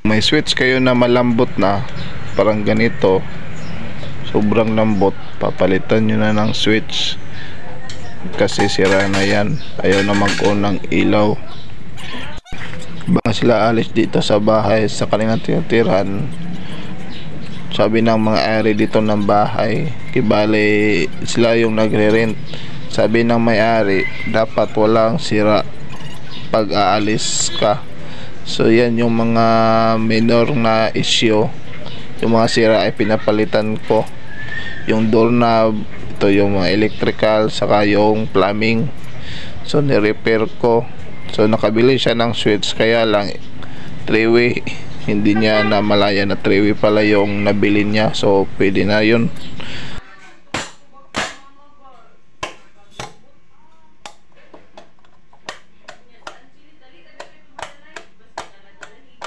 may switch kayo na malambot na parang ganito, sobrang lambot, papalitan nyo na ng switch kasi sira na yan, ayaw na mag-on ng ilaw. Bago sila alis dito sa bahay sa kanilang tinitirahan, sabi ng mga ari dito ng bahay, kibali sila yung nagre-rent, sabi ng may-ari dapat walang sira pag aalis ka. So yan yung mga minor na issue. Yung mga sira ay pinapalitan ko, yung doorknob, ito yung mga electrical, saka yung plumbing, so ni-repair ko. So nakabili siya ng switch, kaya lang 3-way, hindi niya na malaya na 3-way pala yung nabili niya. So pwede na yun.